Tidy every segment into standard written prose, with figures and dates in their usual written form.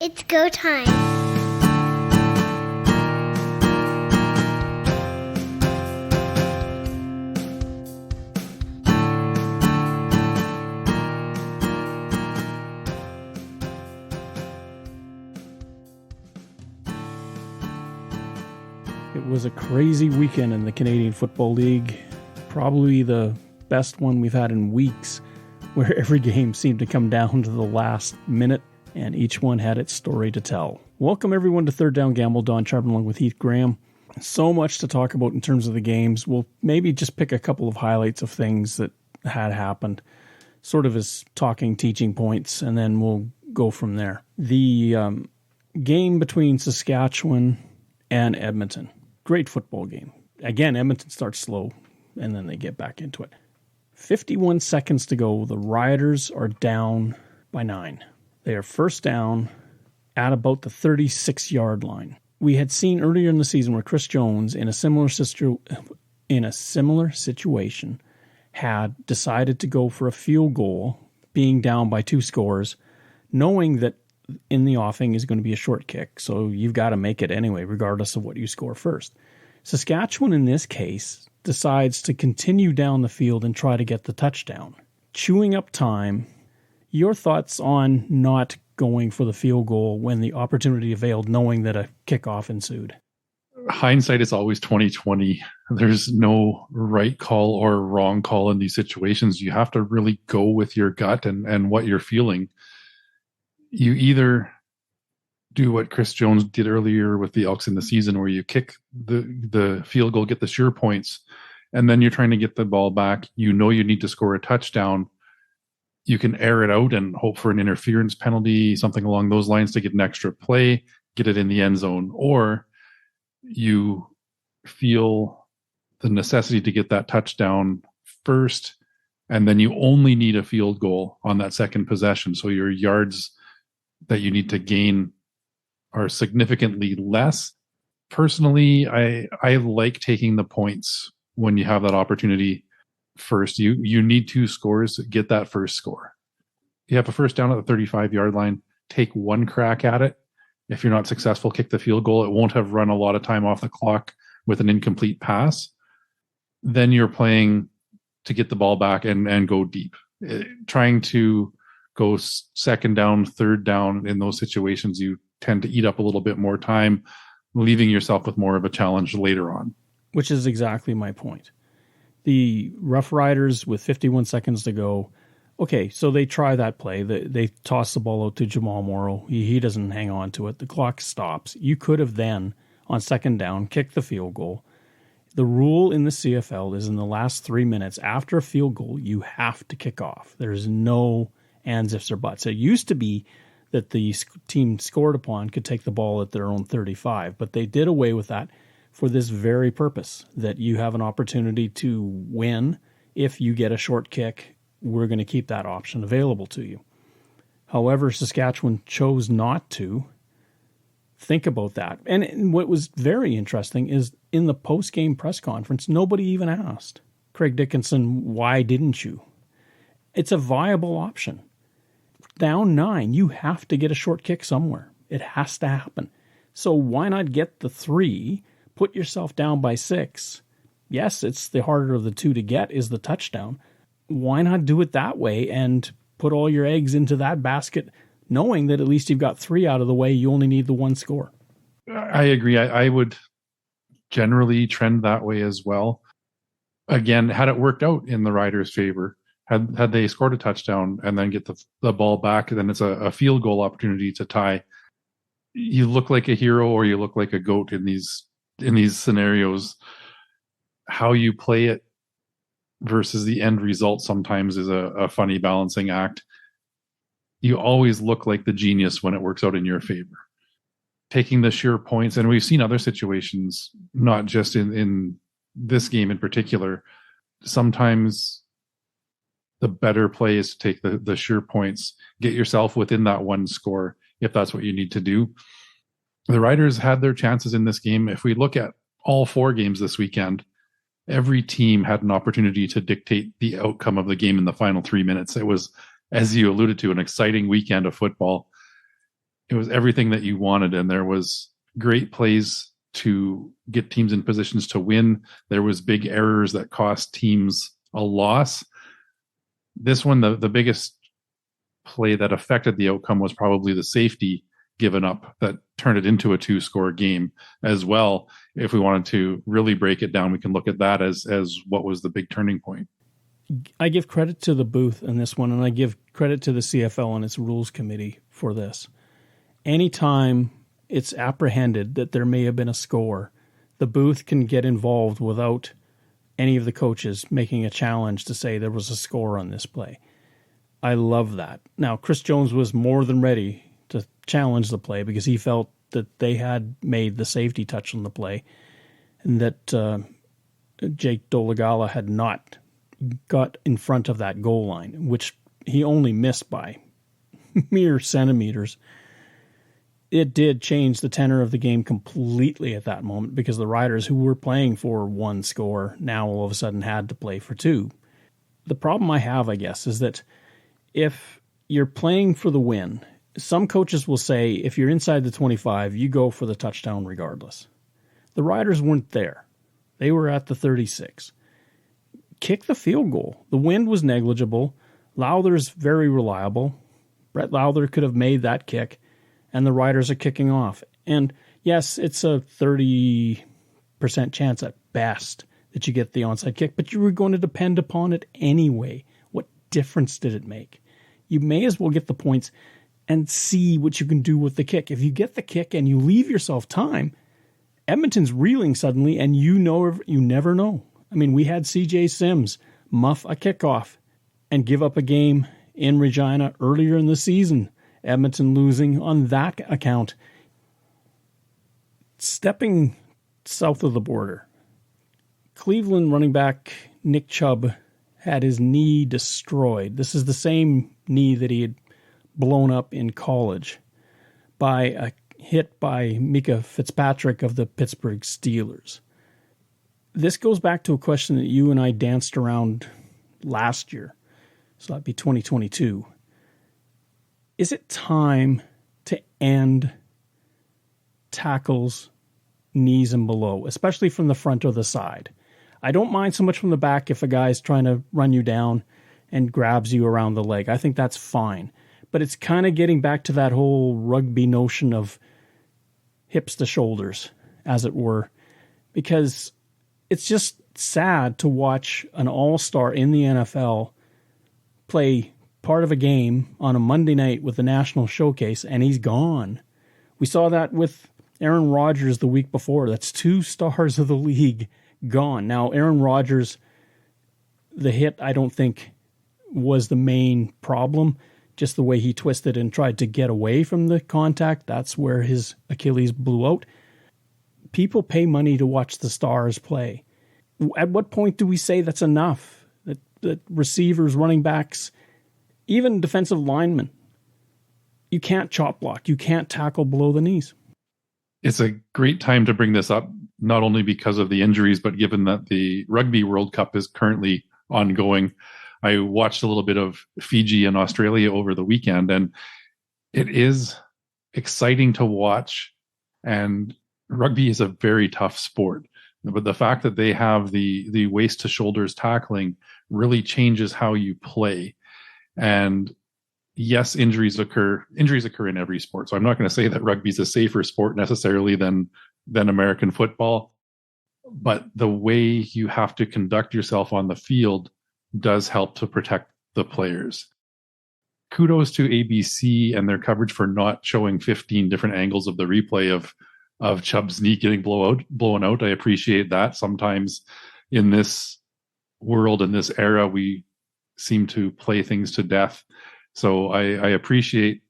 It's go time. It was a crazy weekend in the Canadian Football League, probably the best one we've had in weeks, where every game seemed to come down to the last minute, and each one had its story to tell. Welcome everyone to Third Down Gamble. Don Charbon along with Heath Graham. So much to talk about in terms of the games. We'll maybe just pick a couple of highlights of things that had happened, sort of as talking, teaching points, and then we'll go from there. The game between Saskatchewan and Edmonton. Great football game. Again, Edmonton starts slow, and then they get back into it. 51 seconds to go. The Rioters are down by 9. They are first down at about the 36-yard line. We had seen earlier in the season where Chris Jones, in a similar situation, had decided to go for a field goal, being down by 2 scores, knowing that in the offing is going to be a short kick, so you've got to make it anyway, regardless of what you score first. Saskatchewan, in this case, decides to continue down the field and try to get the touchdown, chewing up time. Your thoughts on not going for the field goal when the opportunity availed, knowing that a kickoff ensued? Hindsight is always 20/20. There's no right call or wrong call in these situations. You have to really go with your gut and what you're feeling. You either do what Chris Jones did earlier with the Elks in the season, where you kick the field goal, get the sure points, and then you're trying to get the ball back. You know you need to score a touchdown. You can air it out and hope for an interference penalty, something along those lines, to get an extra play, get it in the end zone. Or you feel the necessity to get that touchdown first, and then you only need a field goal on that second possession. So your yards that you need to gain are significantly less. Personally, I like taking the points when you have that opportunity first. You need 2 scores, get that first score. You have a first down at the 35-yard line, take one crack at it. If you're not successful, kick the field goal. It won't have run a lot of time off the clock with an incomplete pass. Then you're playing to get the ball back and go deep. Trying to go second down, third down in those situations, you tend to eat up a little bit more time, leaving yourself with more of a challenge later on. Which is exactly my point. The Rough Riders, with 51 seconds to go, okay, so they try that play. They toss the ball out to Jamal Morrow. He doesn't hang on to it. The clock stops. You could have then, on second down, kicked the field goal. The rule in the CFL is in the last 3 minutes after a field goal, you have to kick off. There's no ands, ifs, or buts. It used to be that the team scored upon could take the ball at their own 35, but they did away with that for this very purpose, that you have an opportunity to win. If you get a short kick, we're going to keep that option available to you. However, Saskatchewan chose not to think about that. And what was very interesting is in the post-game press conference, nobody even asked Craig Dickinson, why didn't you? It's a viable option. Down 9, you have to get a short kick somewhere. It has to happen. So why not get the 3, put yourself down by 6? Yes, it's the harder of the 2 to get is the touchdown. Why not do it that way and put all your eggs into that basket, knowing that at least you've got 3 out of the way, you only need the 1 score? I agree. I would generally trend that way as well. Again, had it worked out in the Riders' favor, had they scored a touchdown and then get the ball back, then it's a field goal opportunity to tie. You look like a hero or you look like a goat in these scenarios. How you play it versus the end result sometimes is a funny balancing act. You always look like the genius when it works out in your favor. Taking the sure points, and we've seen other situations, not just in this game in particular. Sometimes the better play is to take the sure points, get yourself within that 1 score if that's what you need to do. The Riders had their chances in this game. If we look at all 4 games this weekend, every team had an opportunity to dictate the outcome of the game in the final 3 minutes. It was, as you alluded to, an exciting weekend of football. it was everything that you wanted, and there was great plays to get teams in positions to win. There was big errors that cost teams a loss. This one, the biggest play that affected the outcome was probably the safety given up that turned it into a 2-score game as well. If we wanted to really break it down, we can look at that as what was the big turning point. I give credit to the booth in this one, and I give credit to the CFL and its rules committee for this. Anytime it's apprehended that there may have been a score, the booth can get involved without any of the coaches making a challenge to say there was a score on this play. I love that. Now, Chris Jones was more than ready to challenge the play because he felt that they had made the safety touch on the play and that Jake Dolegala had not got in front of that goal line, which he only missed by mere centimeters. It did change the tenor of the game completely at that moment because the Riders, who were playing for one score, now all of a sudden had to play for two. The problem I have, I guess, is that if you're playing for the win, some coaches will say if you're inside the 25, you go for the touchdown regardless. The Riders weren't there. They were at the 36. Kick the field goal. The wind was negligible. Lowther's very reliable. Brett Lowther could have made that kick, and the Riders are kicking off. And yes, it's a 30% chance at best that you get the onside kick, but you were going to depend upon it anyway. What difference did it make? You may as well get the points and see what you can do with the kick. If you get the kick and you leave yourself time, Edmonton's reeling suddenly, and you never know. I mean, we had CJ Sims muff a kickoff and give up a game in Regina earlier in the season. Edmonton losing on that account. Stepping south of the border, Cleveland running back Nick Chubb had his knee destroyed. This is the same knee that he had blown up in college by a hit by Micah Fitzpatrick of the Pittsburgh Steelers. This goes back to a question that you and I danced around last year. So that'd be 2022. Is it time to end tackles knees and below, especially from the front or the side? I don't mind so much from the back if a guy's trying to run you down and grabs you around the leg. I think that's fine. But it's kind of getting back to that whole rugby notion of hips to shoulders, as it were, because it's just sad to watch an all-star in the NFL play part of a game on a Monday night with the national showcase, and he's gone. We saw that with Aaron Rodgers the week before. That's 2 stars of the league gone. Now, Aaron Rodgers, the hit, I don't think was the main problem. Just the way he twisted and tried to get away from the contact, that's where his Achilles blew out. People pay money to watch the stars play. At what point do we say that's enough? That receivers, running backs, even defensive linemen, you can't chop block. You can't tackle below the knees. It's a great time to bring this up, not only because of the injuries, but given that the Rugby World Cup is currently ongoing. I watched a little bit of Fiji and Australia over the weekend, and it is exciting to watch. And rugby is a very tough sport. But the fact that they have the waist to shoulders tackling really changes how you play. And yes, injuries occur in every sport. So I'm not going to say that rugby is a safer sport necessarily than American football. But the way you have to conduct yourself on the field does help to protect the players. Kudos to ABC and their coverage for not showing 15 different angles of the replay of Chubb's knee getting blown out. I appreciate that. Sometimes in this world, in this era, we seem to play things to death. So I appreciate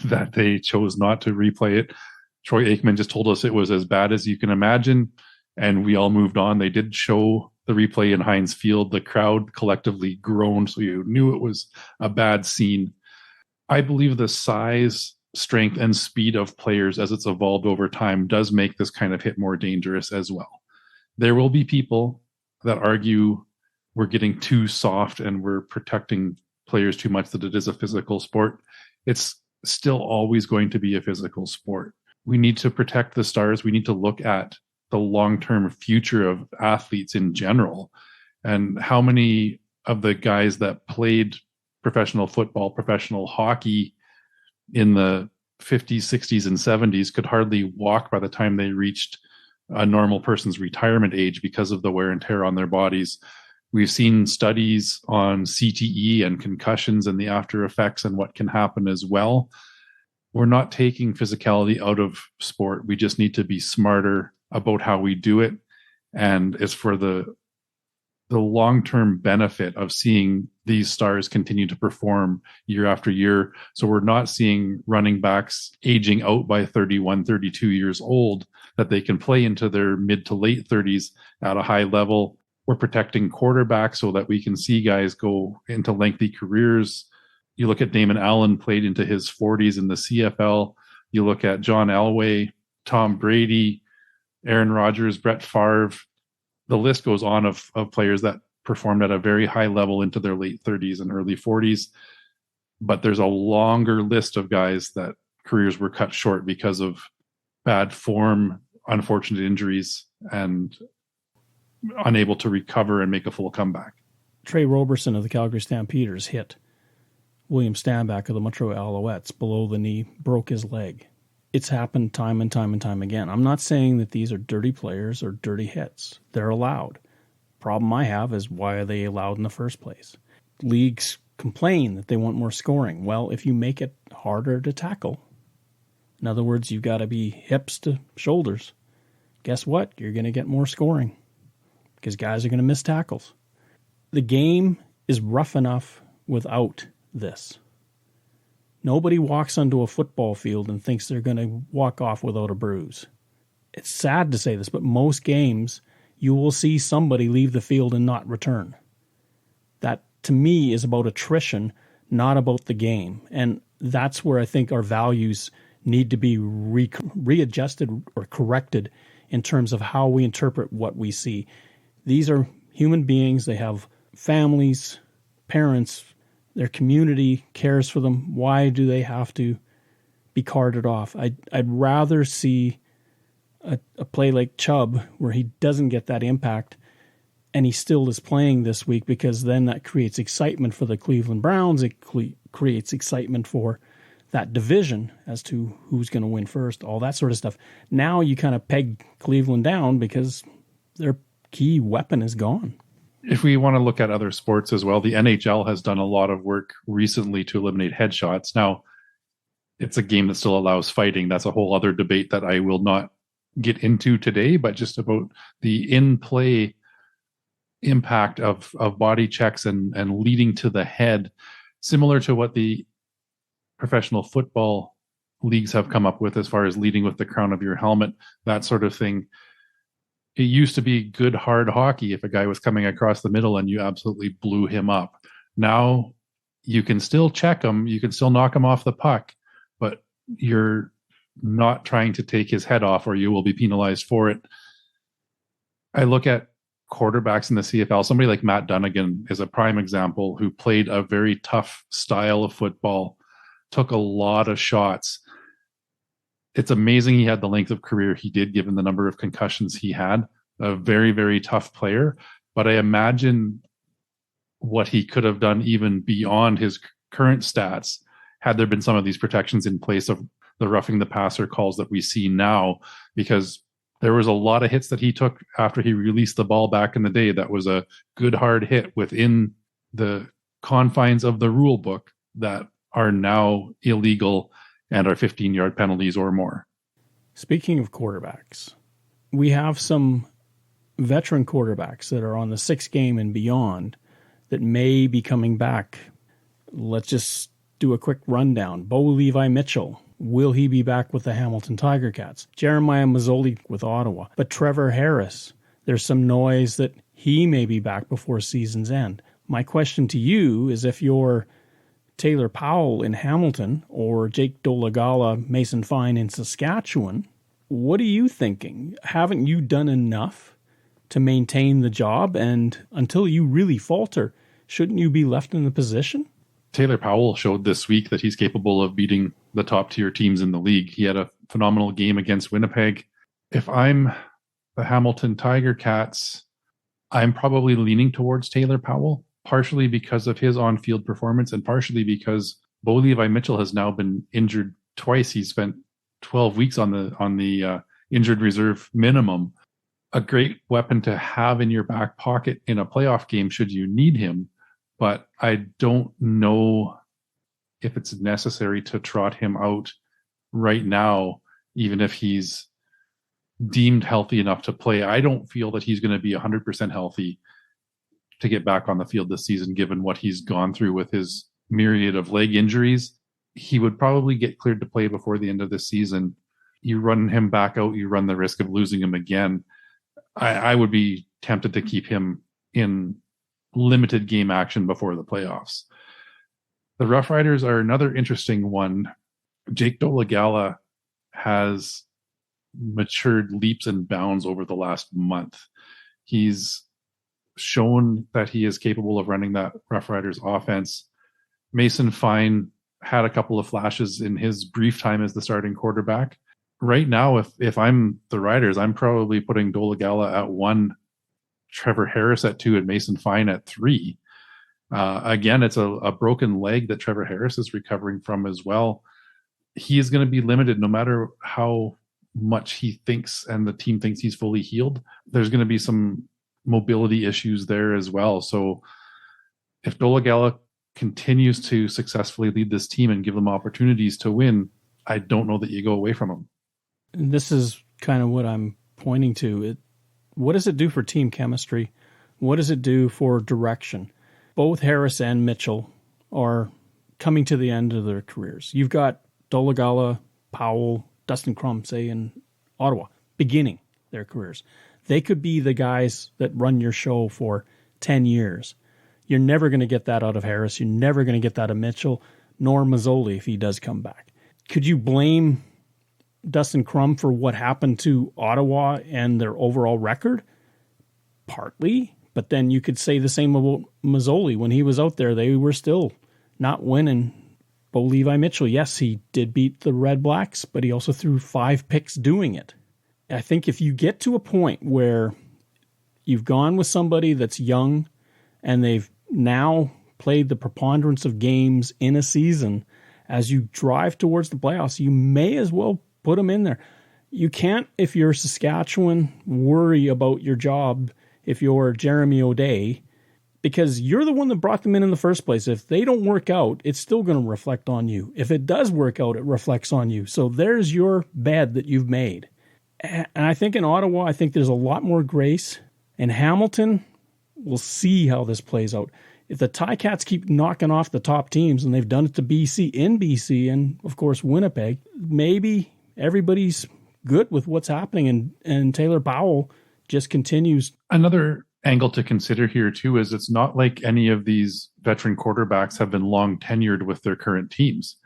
that they chose not to replay it. Troy Aikman just told us it was as bad as you can imagine, and we all moved on. They did show the replay in Heinz Field. The crowd collectively groaned, so you knew it was a bad scene. I believe the size, strength, and speed of players as it's evolved over time does make this kind of hit more dangerous as well. There will be people that argue we're getting too soft and we're protecting players too much, that it is a physical sport. It's still always going to be a physical sport. We need to protect the stars. We need to look at the long-term future of athletes in general. And how many of the guys that played professional football, professional hockey in the 50s, 60s, and 70s could hardly walk by the time they reached a normal person's retirement age because of the wear and tear on their bodies. We've seen studies on CTE and concussions and the after effects and what can happen as well. We're not taking physicality out of sport. We just need to be smarter about how we do it. And it's for the long-term benefit of seeing these stars continue to perform year after year. So we're not seeing running backs aging out by 31, 32 years old, that they can play into their mid to late 30s at a high level. We're protecting quarterbacks so that we can see guys go into lengthy careers. You look at Damon Allen, played into his 40s in the CFL. You look at John Elway, Tom Brady, Aaron Rodgers, Brett Favre. The list goes on of players that performed at a very high level into their late 30s and early 40s. But there's a longer list of guys that careers were cut short because of bad form, unfortunate injuries, and unable to recover and make a full comeback. Trey Roberson of the Calgary Stampeders hit William Stanback of the Montreal Alouettes below the knee, broke his leg. It's happened time and time and time again. I'm not saying that these are dirty players or dirty hits. They're allowed. Problem I have is, why are they allowed in the first place? Leagues complain that they want more scoring. Well, if you make it harder to tackle, in other words, you've got to be hips to shoulders, guess what? You're going to get more scoring because guys are going to miss tackles. The game is rough enough without this. Nobody walks onto a football field and thinks they're going to walk off without a bruise. It's sad to say this, but most games you will see somebody leave the field and not return. That, to me, is about attrition, not about the game. And that's where I think our values need to be readjusted or corrected in terms of how we interpret what we see. These are human beings. They have families, parents. Their community cares for them. Why do they have to be carted off? I'd rather see a play like Chubb where he doesn't get that impact and he still is playing this week, because then that creates excitement for the Cleveland Browns. It creates excitement for that division as to who's going to win first, all that sort of stuff. Now you kind of peg Cleveland down because their key weapon is gone. If we want to look at other sports as well, the NHL has done a lot of work recently to eliminate headshots. Now, it's a game that still allows fighting. That's a whole other debate that I will not get into today, but just about the in-play impact of body checks and leading to the head, similar to what the professional football leagues have come up with as far as leading with the crown of your helmet, that sort of thing. It used to be good, hard hockey if a guy was coming across the middle and you absolutely blew him up. Now you can still check him, you can still knock him off the puck, but you're not trying to take his head off or you will be penalized for it. I look at quarterbacks in the CFL. Somebody like Matt Dunnigan is a prime example, who played a very tough style of football, took a lot of shots. It's amazing he had the length of career he did, given the number of concussions he had. A very, very tough player. But I imagine what he could have done even beyond his current stats had there been some of these protections in place of the roughing the passer calls that we see now, because there was a lot of hits that he took after he released the ball back in the day that was a good hard hit within the confines of the rule book that are now illegal and are 15-yard penalties or more. Speaking of quarterbacks, we have some veteran quarterbacks that are on the sixth game and beyond that may be coming back. Let's just do a quick rundown. Bo Levi Mitchell, will he be back with the Hamilton Tiger Cats? Jeremiah Mazzoli with Ottawa. But Trevor Harris, there's some noise that he may be back before season's end. My question to you is, if you're Taylor Powell in Hamilton or Jake Dolagala, Mason Fine in Saskatchewan, what are you thinking? Haven't you done enough to maintain the job? And until you really falter, shouldn't you be left in the position? Taylor Powell showed this week that he's capable of beating the top tier teams in the league. He had a phenomenal game against Winnipeg. If I'm the Hamilton Tiger Cats, I'm probably leaning towards Taylor Powell, partially because of his on-field performance and partially because Bo Levi Mitchell has now been injured twice. He spent 12 weeks on the injured reserve minimum. A great weapon to have in your back pocket in a playoff game should you need him, but I don't know if it's necessary to trot him out right now, even if he's deemed healthy enough to play. I don't feel that he's going to be 100% healthy to get back on the field this season, given what he's gone through with his myriad of leg injuries. He would probably get cleared to play before the end of the season. You run him back out, you run the risk of losing him again. I would be tempted to keep him in limited game action before the playoffs. The Rough Riders are another interesting one. Jake Dolegala has matured leaps and bounds over the last month. He's shown that he is capable of running that Rough Riders offense. Mason Fine had a couple of flashes in his brief time as the starting quarterback. Right now, if I'm the Riders, I'm probably putting Dolegala at 1, Trevor Harris at 2, and Mason Fine at 3. Again, it's a broken leg that Trevor Harris is recovering from as well. He is going to be limited no matter how much he thinks and the team thinks he's fully healed. There's going to be some mobility issues there as well. So if Dolegala continues to successfully lead this team and give them opportunities to win, I don't know that you go away from him. And this is kind of what I'm pointing to. What does it do for team chemistry? What does it do for direction? Both Harris and Mitchell are coming to the end of their careers. You've got Dolegala, Powell, Dustin Crum, say, in Ottawa, beginning their careers. They could be the guys that run your show for 10 years. You're never going to get that out of Harris. You're never going to get that out of Mitchell, nor Mazzoli if he does come back. Could you blame Dustin Crum for what happened to Ottawa and their overall record? Partly, but then you could say the same about Mazzoli. When he was out there, they were still not winning. Bo Levi Mitchell, yes, he did beat the Red Blacks, but he also threw 5 picks doing it. I think if you get to a point where you've gone with somebody that's young and they've now played the preponderance of games in a season, as you drive towards the playoffs, you may as well put them in there. You can't, if you're Saskatchewan, worry about your job if you're Jeremy O'Day, because you're the one that brought them in the first place. If they don't work out, it's still going to reflect on you. If it does work out, it reflects on you. So there's your bed that you've made. And I think in Ottawa, I think there's a lot more grace. In Hamilton, we'll see how this plays out. If the Ticats keep knocking off the top teams, and they've done it to BC, and of course Winnipeg, maybe everybody's good with what's happening, and Taylor Powell just continues. Another angle to consider here too is it's not like any of these veteran quarterbacks have been long tenured with their current teams.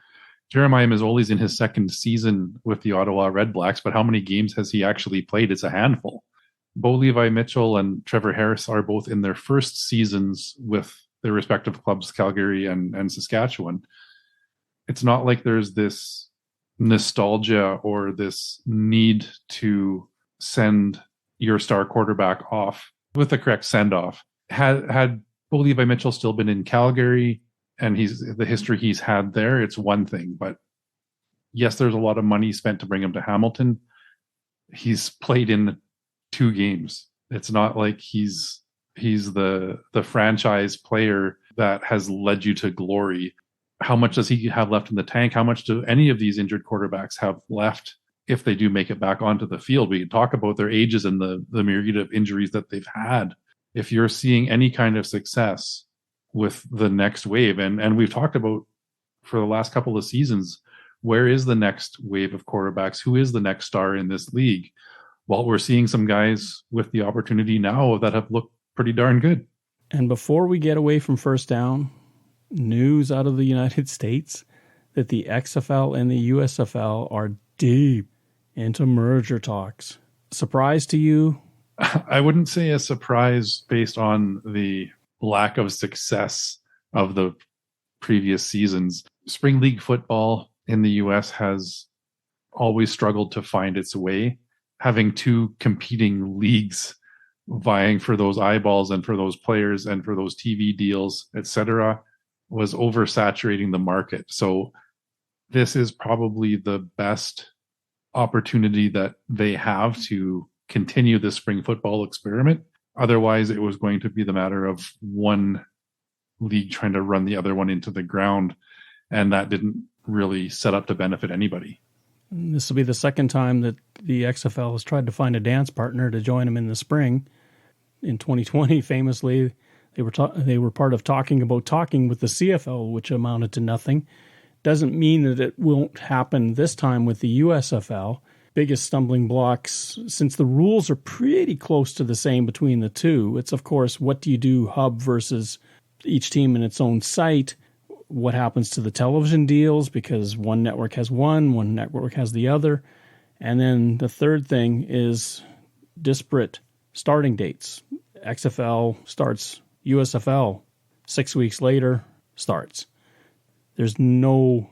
Jeremiah Mazzoli's in his second season with the Ottawa Red Blacks, but how many games has he actually played? It's a handful. Bo Levi Mitchell and Trevor Harris are both in their first seasons with their respective clubs, Calgary and Saskatchewan. It's not like there's this nostalgia or this need to send your star quarterback off with the correct send-off. Had Bo Levi Mitchell still been in Calgary and the history he's had there, it's one thing. But yes, there's a lot of money spent to bring him to Hamilton. He's played in 2 games. It's not like he's the franchise player that has led you to glory. How much does he have left in the tank? How much do any of these injured quarterbacks have left if they do make it back onto the field? We can talk about their ages and the myriad of injuries that they've had. If you're seeing any kind of success with the next wave, and we've talked about for the last couple of seasons, where is the next wave of quarterbacks? Who is the next star in this league? Well, we're seeing some guys with the opportunity now that have looked pretty darn good. And before we get away from first down, news out of the United States that the XFL and the USFL are deep into merger talks. Surprise to you? I wouldn't say a surprise based on the lack of success of the previous seasons. Spring League football in the US has always struggled to find its way. Having two competing leagues vying for those eyeballs and for those players and for those TV deals, etc., was oversaturating the market. So this is probably the best opportunity that they have to continue the spring football experiment. Otherwise, it was going to be the matter of one league trying to run the other one into the ground, and that didn't really set up to benefit anybody. And this will be the second time that the XFL has tried to find a dance partner to join them in the spring. In 2020, famously, they were part of talking with the CFL, which amounted to nothing. Doesn't mean that it won't happen this time with the USFL. Biggest stumbling blocks, since the rules are pretty close to the same between the two, it's, of course, what do you do, hub versus each team in its own site? What happens to the television deals, because one network has one network has the other. And then the third thing is disparate starting dates. XFL starts, USFL 6 weeks later starts. There's no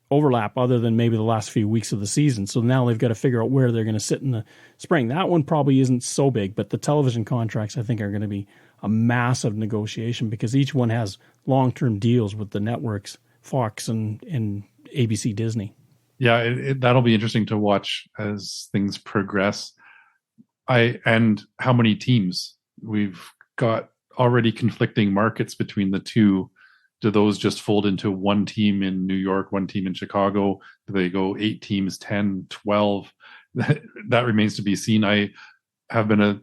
overlap other than maybe the last few weeks of the season. So now they've got to figure out where they're going to sit in the spring. That one probably isn't so big, but the television contracts, I think, are going to be a massive negotiation because each one has long-term deals with the networks, Fox and ABC Disney. Yeah, that'll be interesting to watch as things progress. And how many teams we've got already conflicting markets between the two. Do those just fold into one team in New York, one team in Chicago? Do they go 8 teams, 10, 12? That remains to be seen. I have been a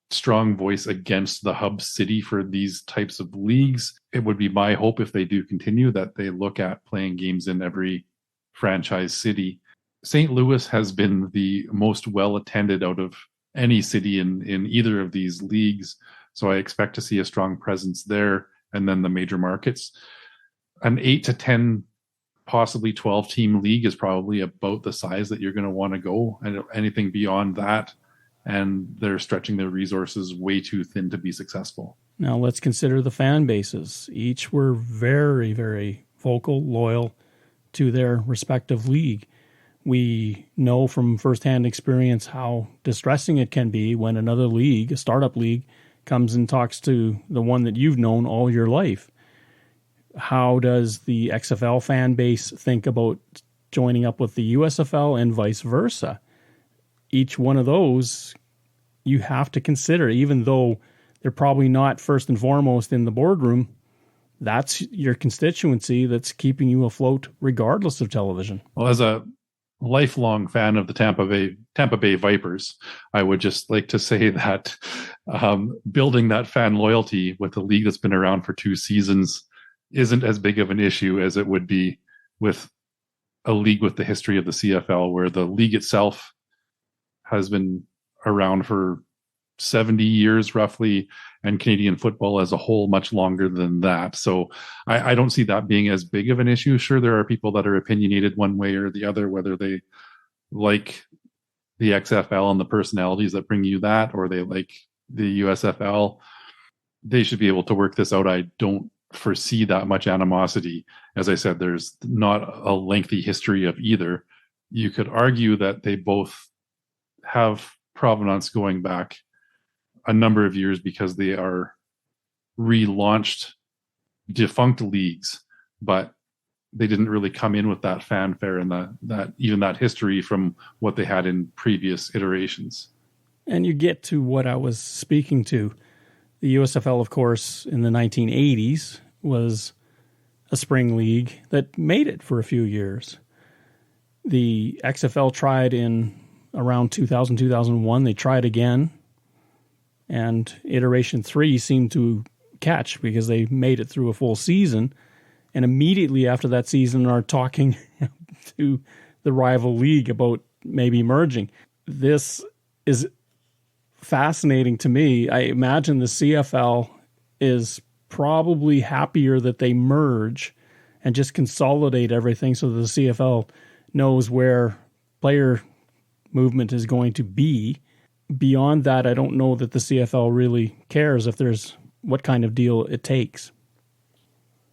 strong voice against the hub city for these types of leagues. It would be my hope, if they do continue, that they look at playing games in every franchise city. St. Louis has been the most well-attended out of any city in either of these leagues. So I expect to see a strong presence there. And then the major markets. An 8 to 10, possibly 12 team league is probably about the size that you're going to want to go. And anything beyond that, and they're stretching their resources way too thin to be successful. Now let's consider the fan bases. Each were very, very vocal, loyal to their respective league. We know from firsthand experience how distressing it can be when another league, a startup league, comes and talks to the one that you've known all your life. How does the XFL fan base think about joining up with the USFL and vice versa? Each one of those you have to consider, even though they're probably not first and foremost in the boardroom. That's your constituency that's keeping you afloat regardless of television. Well, as a lifelong fan of the Tampa Bay Vipers, I would just like to say that building that fan loyalty with a league that's been around for 2 seasons isn't as big of an issue as it would be with a league with the history of the CFL, where the league itself has been around for 70 years roughly, and Canadian football as a whole much longer than that. So I don't see that being as big of an issue. Sure, there are people that are opinionated one way or the other, whether they like the XFL and the personalities that bring you that, or they like the USFL. They should be able to work this out. I don't foresee that much animosity. As I said, there's not a lengthy history of either. You could argue that they both have provenance going back a number of years because they are relaunched defunct leagues, but they didn't really come in with that fanfare and that history from what they had in previous iterations. And you get to what I was speaking to. The USFL, of course, in the 1980s was a spring league that made it for a few years. The XFL tried in around 2000, 2001. They tried again. And iteration 3 seemed to catch because they made it through a full season. And immediately after that season are talking to the rival league about maybe merging. This is fascinating to me. I imagine the CFL is probably happier that they merge and just consolidate everything so that the CFL knows where player movement is going to be. Beyond that, I don't know that the CFL really cares if there's what kind of deal it takes.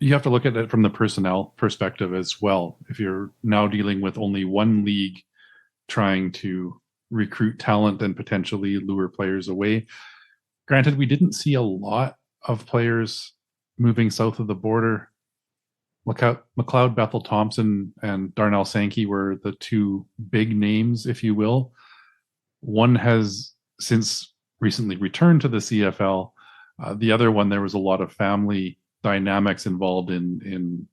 You have to look at it from the personnel perspective as well. If you're now dealing with only one league trying to recruit talent and potentially lure players away. Granted, we didn't see a lot of players moving south of the border. McLeod Bethel Thompson and Darnell Sankey were the two big names, if you will. One has since recently returned to the CFL. The other one, there was a lot of family dynamics involved in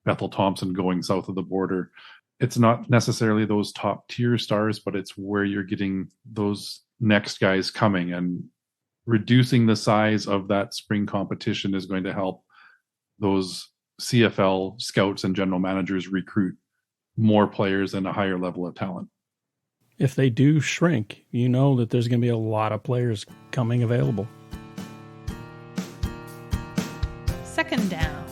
Bethel Thompson going south of the border. It's not necessarily those top tier stars, but it's where you're getting those next guys coming, and reducing the size of that spring competition is going to help those CFL scouts and general managers recruit more players and a higher level of talent. If they do shrink, you know that there's going to be a lot of players coming available. Second down.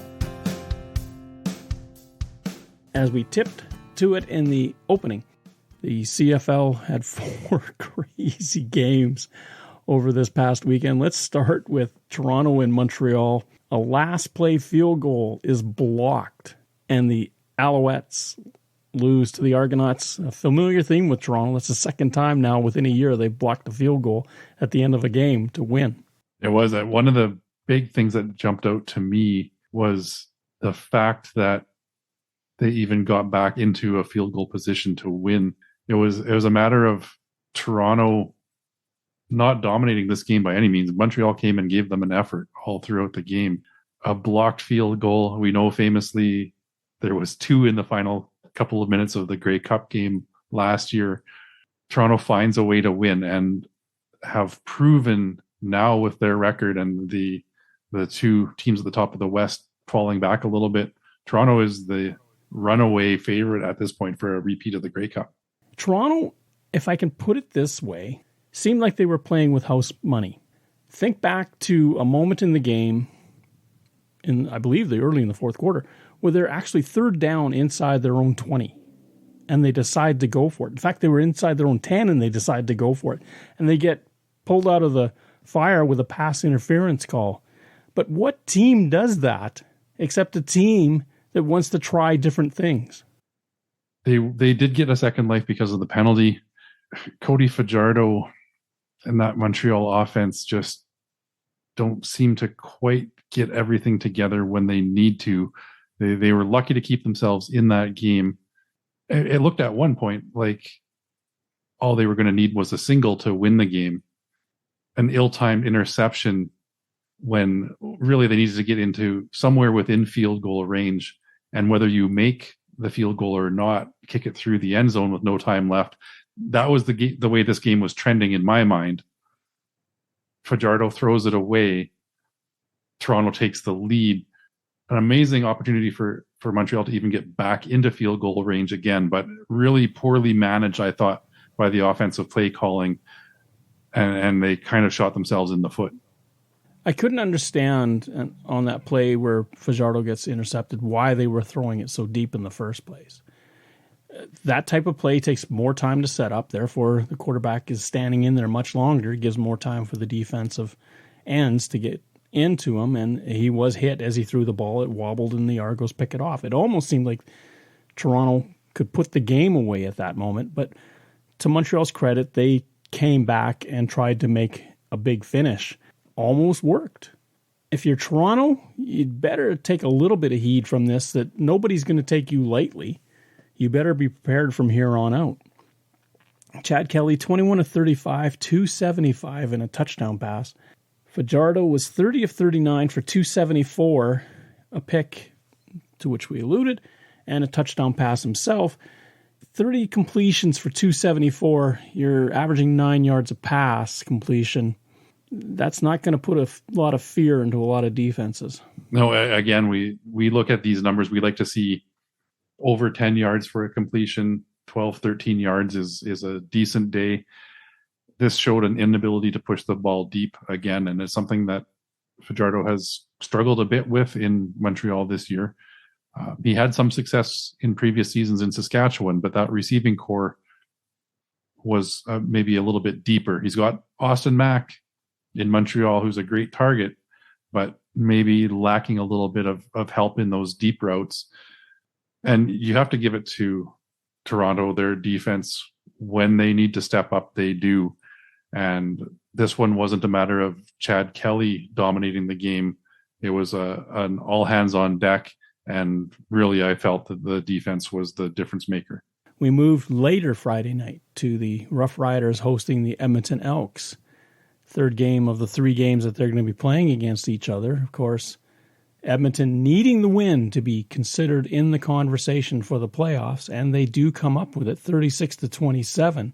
As we tipped to it in the opening, the CFL had 4 crazy games over this past weekend. Let's start with Toronto and Montreal. A last play field goal is blocked, and the Alouettes lose to the Argonauts. A familiar theme with Toronto. That's the second time now within a year they've blocked a field goal at the end of a game to win. It was one of the big things that jumped out to me was the fact that they even got back into a field goal position to win. It was a matter of Toronto not dominating this game by any means. Montreal came and gave them an effort all throughout the game. A blocked field goal. We know famously there was 2 in the final couple of minutes of the Grey Cup game last year. Toronto finds a way to win and have proven now with their record and the 2 teams at the top of the West falling back a little bit. Toronto is the runaway favorite at this point for a repeat of the Grey Cup. Toronto, if I can put it this way, seemed like they were playing with house money. Think back to a moment in the game, I believe early in the fourth quarter, where they're actually third down inside their own 20, and they decide to go for it. In fact, they were inside their own 10, and they decide to go for it. And they get pulled out of the fire with a pass interference call. But what team does that except a team that wants to try different things? They did get a second life because of the penalty. Cody Fajardo and that Montreal offense just don't seem to quite get everything together when they need to. They were lucky to keep themselves in that game. It looked at one point like all they were going to need was a single to win the game. An ill-timed interception when really they needed to get into somewhere within field goal range. And whether you make the field goal or not, kick it through the end zone with no time left. That was the way this game was trending in my mind. Fajardo throws it away. Toronto takes the lead. An amazing opportunity for Montreal to even get back into field goal range again, but really poorly managed, I thought, by the offensive play calling, and they kind of shot themselves in the foot. I couldn't understand on that play where Fajardo gets intercepted why they were throwing it so deep in the first place. That type of play takes more time to set up. Therefore, the quarterback is standing in there much longer. It gives more time for the defensive ends to get into him, and he was hit as he threw the ball. It wobbled, and the Argos pick it off. It almost seemed like Toronto could put the game away at that moment, but to Montreal's credit, they came back and tried to make a big finish. Almost worked. If you're Toronto, you'd better take a little bit of heed from this, that nobody's going to take you lightly. You better be prepared from here on out. Chad Kelly, 21 of 35, 275 and a touchdown pass. Fajardo was 30 of 39 for 274, a pick to which we alluded, and a touchdown pass himself. 30 completions for 274. You're averaging 9 yards a pass completion. That's not going to put a lot of fear into a lot of defenses. No, again, we look at these numbers. We like to see over 10 yards for a completion. 12, 13 yards is a decent day. This showed an inability to push the ball deep again, and it's something that Fajardo has struggled a bit with in Montreal this year. He had some success in previous seasons in Saskatchewan, but that receiving core was maybe a little bit deeper. He's got Austin Mack in Montreal, who's a great target, but maybe lacking a little bit of help in those deep routes. And you have to give it to Toronto. Their defense, when they need to step up, they do. And this one wasn't a matter of Chad Kelly dominating the game. It was an all hands on deck. And really, I felt that the defense was the difference maker. We moved later Friday night to the Rough Riders hosting the Edmonton Elks. Third game of the 3 games that they're going to be playing against each other. Of course, Edmonton needing the win to be considered in the conversation for the playoffs, and they do come up with it 36-27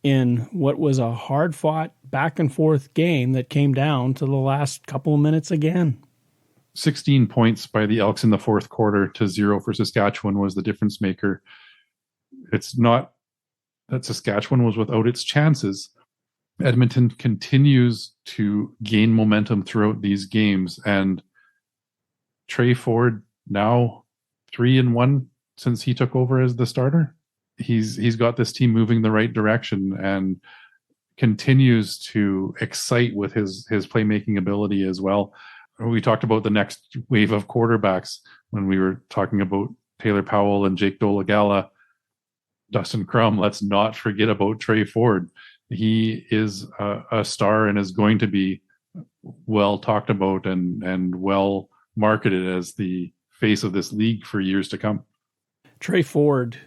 in what was a hard-fought back-and-forth game that came down to the last couple of minutes again. 16 points by the Elks in the fourth quarter to 0 for Saskatchewan was the difference maker. It's not that Saskatchewan was without its chances. Edmonton continues to gain momentum throughout these games, and Trey Ford now 3-1 since he took over as the starter. He's got this team moving the right direction and continues to excite with his playmaking ability as well. We talked about the next wave of quarterbacks when we were talking about Taylor Powell and Jake Dolegala, Dustin Crum. Let's not forget about Trey Ford. He is a star and is going to be well talked about and well marketed as the face of this league for years to come. Trey Ford,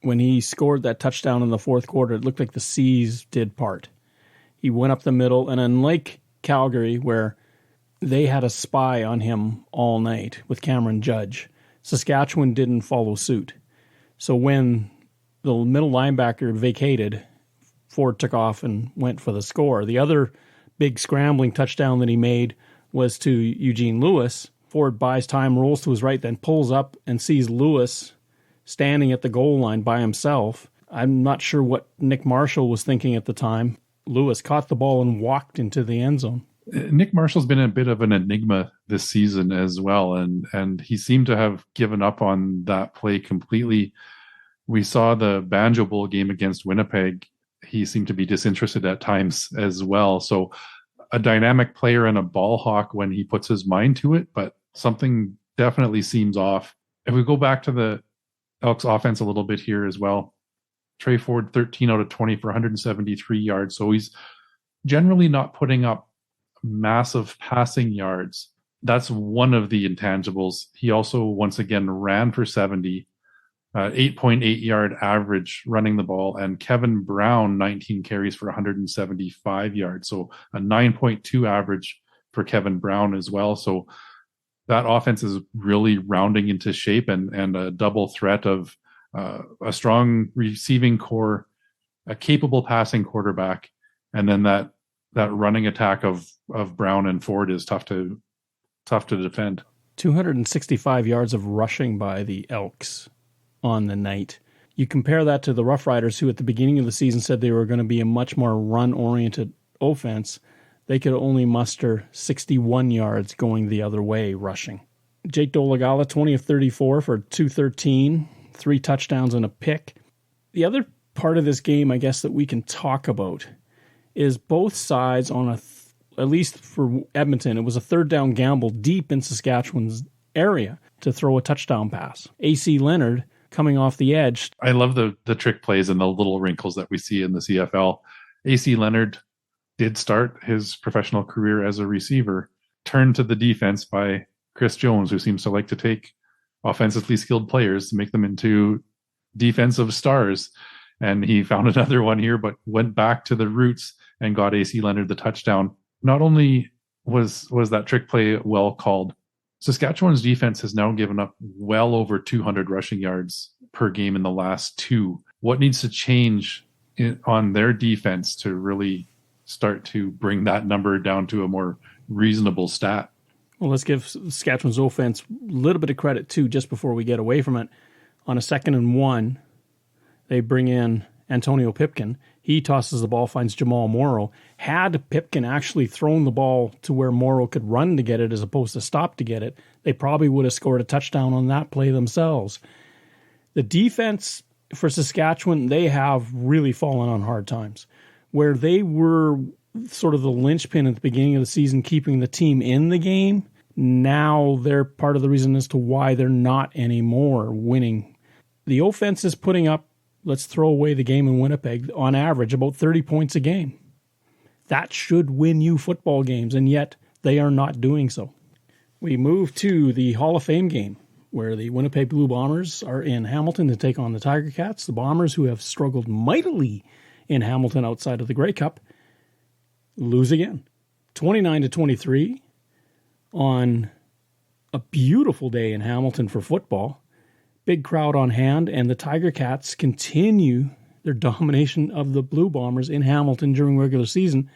when he scored that touchdown in the fourth quarter, it looked like the seas did part. He went up the middle, and unlike Calgary, where they had a spy on him all night with Cameron Judge, Saskatchewan didn't follow suit. So when the middle linebacker vacated, Ford took off and went for the score. The other big scrambling touchdown that he made was to Eugene Lewis. Ford buys time, rolls to his right, then pulls up and sees Lewis standing at the goal line by himself. I'm not sure what Nick Marshall was thinking at the time. Lewis caught the ball and walked into the end zone. Nick Marshall's been a bit of an enigma this season as well, and he seemed to have given up on that play completely. We saw the Banjo Bowl game against Winnipeg. He seemed to be disinterested at times as well. So a dynamic player and a ball hawk when he puts his mind to it, but something definitely seems off. If we go back to the Elks offense a little bit here as well, Trey Ford, 13 out of 20 for 173 yards. So he's generally not putting up massive passing yards. That's one of the intangibles. He also, once again, ran for 70, 8.8 yard average running the ball, and Kevin Brown, 19 carries for 175 yards. So a 9.2 average for Kevin Brown as well. So that offense is really rounding into shape, and a double threat of a strong receiving core, a capable passing quarterback, and then that running attack of Brown and Ford is tough to defend. 265 yards of rushing by the Elks on the night. You compare that to the Rough Riders, who at the beginning of the season said they were going to be a much more run-oriented offense. They could only muster 61 yards going the other way rushing. Jake Dolegala, 20 of 34 for 213, 3 touchdowns and a pick. The other part of this game, I guess, that we can talk about is both sides on at least for Edmonton, it was a third down gamble deep in Saskatchewan's area to throw a touchdown pass. AC Leonard coming off the edge. I love the trick plays and the little wrinkles that we see in the CFL. AC Leonard did start his professional career as a receiver, turned to the defense by Chris Jones, who seems to like to take offensively skilled players to make them into defensive stars. And he found another one here, but went back to the roots and got AC Leonard the touchdown. Not only was that trick play well called, Saskatchewan's defense has now given up well over 200 rushing yards per game in the last 2. What needs to change on their defense to really start to bring that number down to a more reasonable stat? Well, let's give Saskatchewan's offense a little bit of credit, too, just before we get away from it. On a 2nd and 1, they bring in Antonio Pipkin. He tosses the ball, finds Jamal Morrow. Had Pipkin actually thrown the ball to where Morrow could run to get it as opposed to stop to get it, they probably would have scored a touchdown on that play themselves. The defense for Saskatchewan, they have really fallen on hard times. Where they were sort of the linchpin at the beginning of the season, keeping the team in the game. Now they're part of the reason as to why they're not anymore winning. The offense is putting up, let's throw away the game in Winnipeg, on average about 30 points a game. That should win you football games, and yet they are not doing so. We move to the Hall of Fame game, where the Winnipeg Blue Bombers are in Hamilton to take on the Tiger Cats. The Bombers, who have struggled mightily in Hamilton outside of the Grey Cup, lose again. 29-23 on a beautiful day in Hamilton for football. Big crowd on hand, and the Tiger Cats continue their domination of the Blue Bombers in Hamilton during regular season.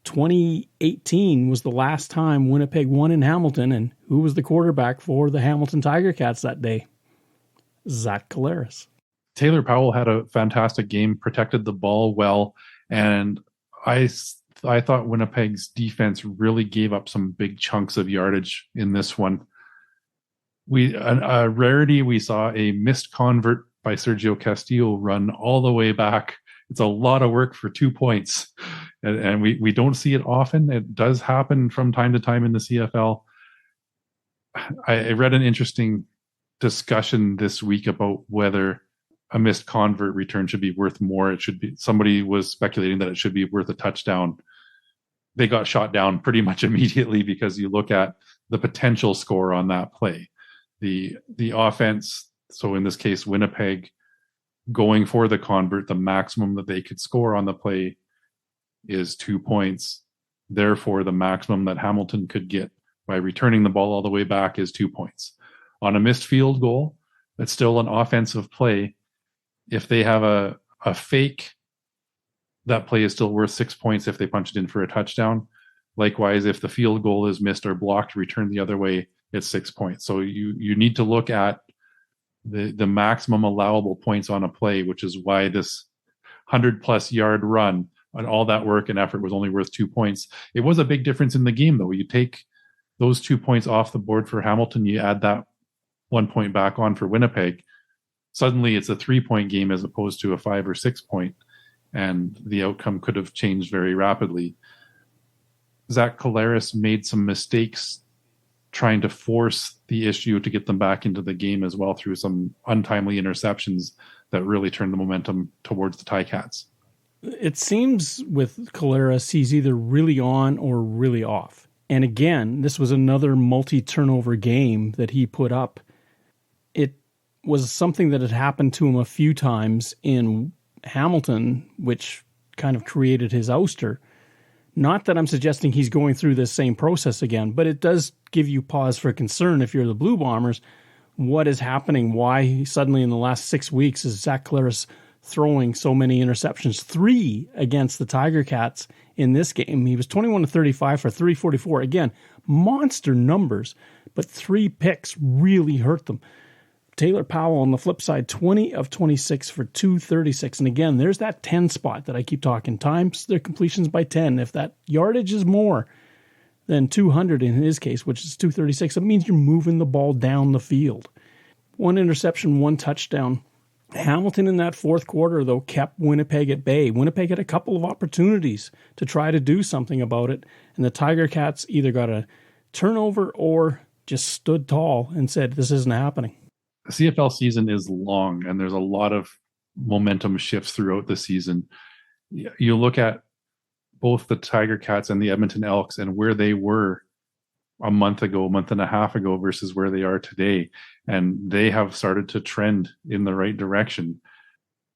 2018 was the last time Winnipeg won in Hamilton, and who was the quarterback for the Hamilton Tiger Cats that day? Zach Collaros. Taylor Powell had a fantastic game, protected the ball well, and I thought Winnipeg's defense really gave up some big chunks of yardage in this one. A rarity, we saw a missed convert by Sergio Castillo run all the way back. It's a lot of work for 2 points, and we don't see it often. It does happen from time to time in the CFL. I read an interesting discussion this week about whether a missed convert return should be worth more. Somebody was speculating that it should be worth a touchdown. They got shot down pretty much immediately because you look at the potential score on that play. The offense, so in this case, Winnipeg, going for the convert, the maximum that they could score on the play is 2 points. Therefore, the maximum that Hamilton could get by returning the ball all the way back is 2 points. On a missed field goal, that's still an offensive play. If they have a fake, that play is still worth 6 points if they punch it in for a touchdown. Likewise, if the field goal is missed or blocked, returned the other way, it's 6 points. So you need to look at the maximum allowable points on a play, which is why this 100-plus yard run and all that work and effort was only worth 2 points. It was a big difference in the game, though. You take those 2 points off the board for Hamilton, you add that 1 point back on for Winnipeg. Suddenly it's a 3-point game as opposed to a 5 or 6 point, and the outcome could have changed very rapidly. Zach Collaros made some mistakes trying to force the issue to get them back into the game as well through some untimely interceptions that really turned the momentum towards the Ticats. It seems with Collaros, he's either really on or really off. And again, this was another multi-turnover game that he put up. It was something that had happened to him a few times in Hamilton, which kind of created his ouster. Not that I'm suggesting he's going through this same process again, but it does give you pause for concern if you're the Blue Bombers. What is happening? Why suddenly in the last 6 weeks is Zach Collaros throwing so many interceptions? 3 against the Tiger Cats in this game. He was 21-35 for 344. Again, monster numbers, but 3 picks really hurt them. Taylor Powell on the flip side, 20 of 26 for 236. And again, there's that 10 spot that I keep talking. Times their completions by 10. If that yardage is more than 200 in his case, which is 236, it means you're moving the ball down the field. 1 interception, 1 touchdown. Hamilton in that fourth quarter, though, kept Winnipeg at bay. Winnipeg had a couple of opportunities to try to do something about it, and the Tiger Cats either got a turnover or just stood tall and said, this isn't happening. The CFL season is long, and there's a lot of momentum shifts throughout the season. You look at both the Tiger Cats and the Edmonton Elks and where they were a month and a half ago versus where they are today, and they have started to trend in the right direction.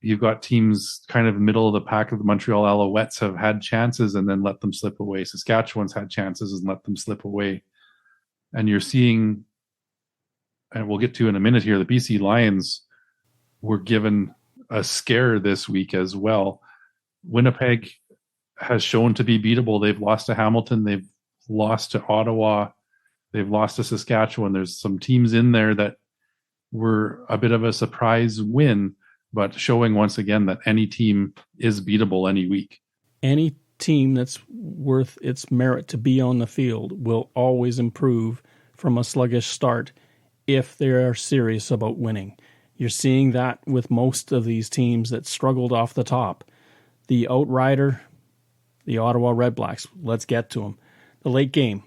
You've got teams kind of middle of the pack of the Montreal Alouettes have had chances and then let them slip away. Saskatchewan's had chances and let them slip away. And you're seeing, and we'll get to in a minute here, the BC Lions were given a scare this week as well. Winnipeg has shown to be beatable. They've lost to Hamilton. They've lost to Ottawa. They've lost to Saskatchewan. There's some teams in there that were a bit of a surprise win, but showing once again that any team is beatable any week. Any team that's worth its merit to be on the field will always improve from a sluggish start if they are serious about winning. You're seeing that with most of these teams that struggled off the top. The outrider, the Ottawa Redblacks. Let's get to them. The late game,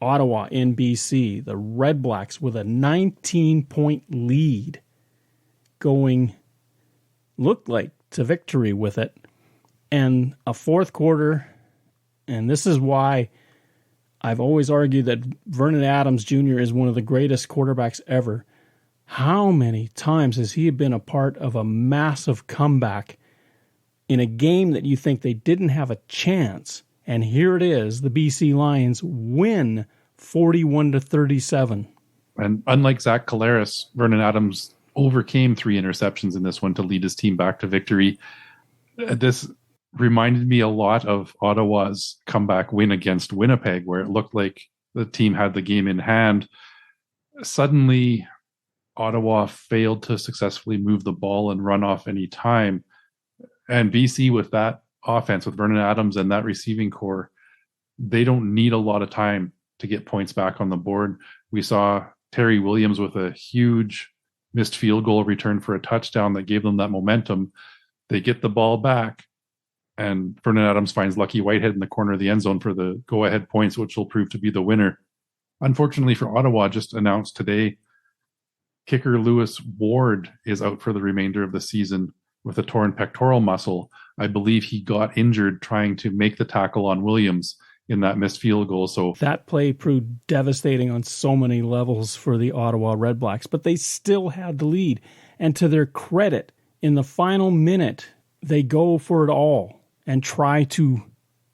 Ottawa in BC. The Redblacks with a 19-point lead going, looked like, to victory with it. And a fourth quarter, and this is why I've always argued that Vernon Adams Jr. is one of the greatest quarterbacks ever. How many times has he been a part of a massive comeback in a game that you think they didn't have a chance? And here it is, the BC Lions win 41-37. And unlike Zach Collaros, Vernon Adams overcame 3 interceptions in this one to lead his team back to victory. This reminded me a lot of Ottawa's comeback win against Winnipeg, where it looked like the team had the game in hand. Suddenly, Ottawa failed to successfully move the ball and run off any time. And BC, with that offense, with Vernon Adams and that receiving core, they don't need a lot of time to get points back on the board. We saw Terry Williams with a huge missed field goal return for a touchdown that gave them that momentum. They get the ball back, and Vernon Adams finds Lucky Whitehead in the corner of the end zone for the go-ahead points, which will prove to be the winner. Unfortunately for Ottawa, just announced today, kicker Lewis Ward is out for the remainder of the season with a torn pectoral muscle. I believe he got injured trying to make the tackle on Williams in that missed field goal. So that play proved devastating on so many levels for the Ottawa Redblacks, but they still had the lead. And to their credit, in the final minute, they go for it all and try to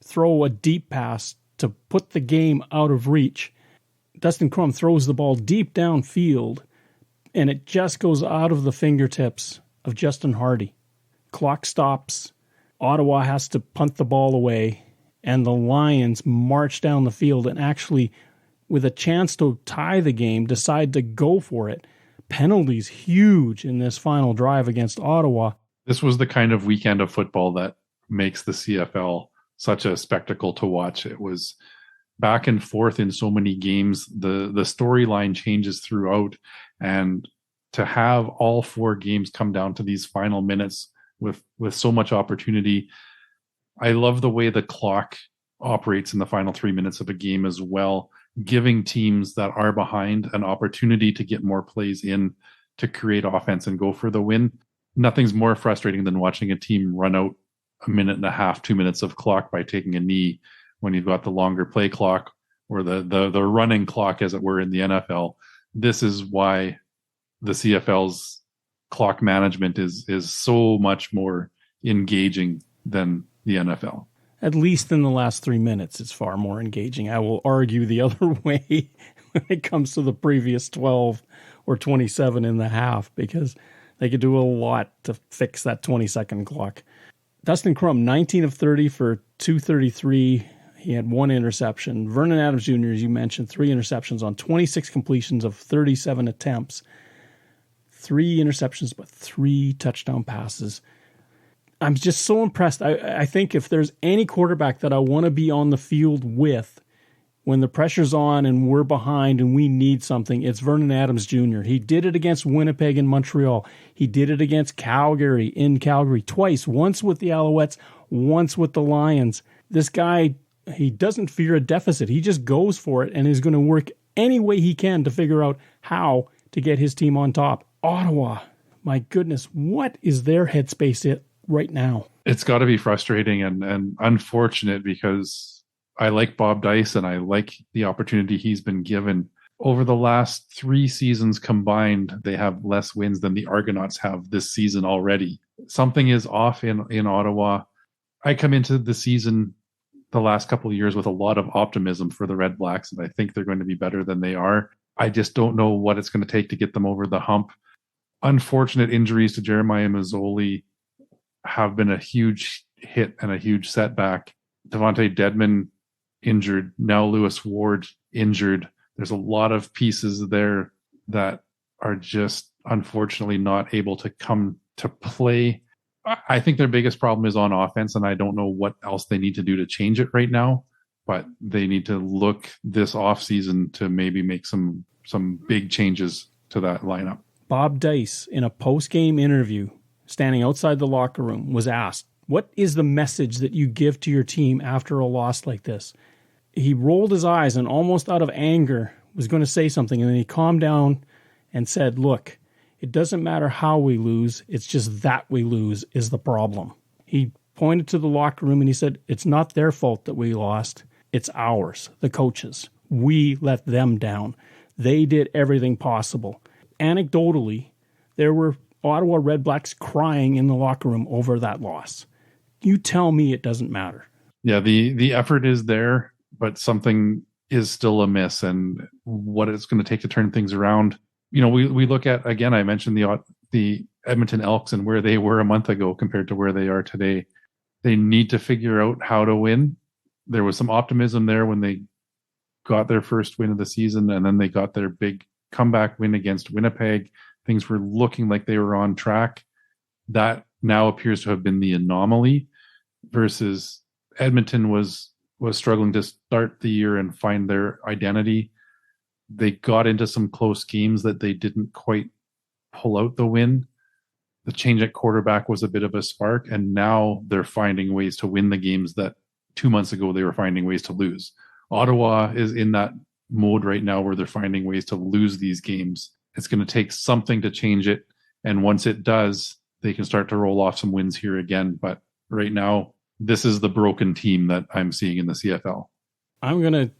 throw a deep pass to put the game out of reach. Dustin Crum throws the ball deep downfield, and it just goes out of the fingertips of Justin Hardy. Clock stops. Ottawa has to punt the ball away, and the Lions march down the field and actually, with a chance to tie the game, decide to go for it. Penalties huge in this final drive against Ottawa. This was the kind of weekend of football that makes the CFL such a spectacle to watch. It was back and forth in so many games. The storyline changes throughout, and to have all 4 games come down to these final minutes with so much opportunity. I love the way the clock operates in the final 3 minutes of a game as well, giving teams that are behind an opportunity to get more plays in to create offense and go for the win. Nothing's more frustrating than watching a team run out a minute and a half, 2 minutes of clock by taking a knee when you've got the longer play clock or the running clock, as it were, in the NFL. This is why the CFL's clock management is so much more engaging than the NFL. At least in the last 3 minutes, it's far more engaging. I will argue the other way when it comes to the previous 12 or 27 in the half, because they could do a lot to fix that 20-second clock. Dustin Crum, 19 of 30 for 233. He had 1 interception. Vernon Adams Jr., as you mentioned, 3 interceptions on 26 completions of 37 attempts. 3 interceptions, but 3 touchdown passes. I'm just so impressed. I think if there's any quarterback that I want to be on the field with when the pressure's on and we're behind and we need something, it's Vernon Adams Jr. He did it against Winnipeg and Montreal. He did it against Calgary in Calgary twice, once with the Alouettes, once with the Lions. This guy, he doesn't fear a deficit. He just goes for it and is going to work any way he can to figure out how to get his team on top. Ottawa, my goodness, what is their headspace right now? It's got to be frustrating and unfortunate, because I like Bob Dice and I like the opportunity he's been given. Over the last 3 seasons combined, they have less wins than the Argonauts have this season already. Something is off in Ottawa. I come into the season the last couple of years with a lot of optimism for the Red Blacks, and I think they're going to be better than they are. I just don't know what it's going to take to get them over the hump. Unfortunate injuries to Jeremiah Mazzoli have been a huge hit and a huge setback. Devontae Dedman injured, now Lewis Ward injured. There's a lot of pieces there that are just unfortunately not able to come to play. I think their biggest problem is on offense, and I don't know what else they need to do to change it right now, but they need to look this offseason to maybe make some big changes to that lineup. Bob Dice, in a post-game interview, standing outside the locker room, was asked, What is the message that you give to your team after a loss like this? He rolled his eyes and almost out of anger was going to say something, and then he calmed down and said, look, it doesn't matter how we lose. It's just that we lose is the problem. He pointed to the locker room and he said, it's not their fault that we lost. It's ours, the coaches. We let them down. They did everything possible. Anecdotally, there were Ottawa Red Blacks crying in the locker room over that loss. You tell me it doesn't matter. Yeah, the effort is there, but something is still amiss, and what it's going to take to turn things around. You know, we look at, again, I mentioned the Edmonton Elks and where they were a month ago compared to where they are today. They need to figure out how to win. There was some optimism there when they got their first win of the season, and then they got their big comeback win against Winnipeg. Things were looking like they were on track. That now appears to have been the anomaly, versus Edmonton was struggling to start the year and find their identity. They got into some close games that they didn't quite pull out the win. The change at quarterback was a bit of a spark, and now they're finding ways to win the games that 2 months ago they were finding ways to lose. Ottawa is in that mode right now where they're finding ways to lose these games. It's going to take something to change it, and once it does, they can start to roll off some wins here again. But right now, this is the broken team that I'm seeing in the CFL. I'm going to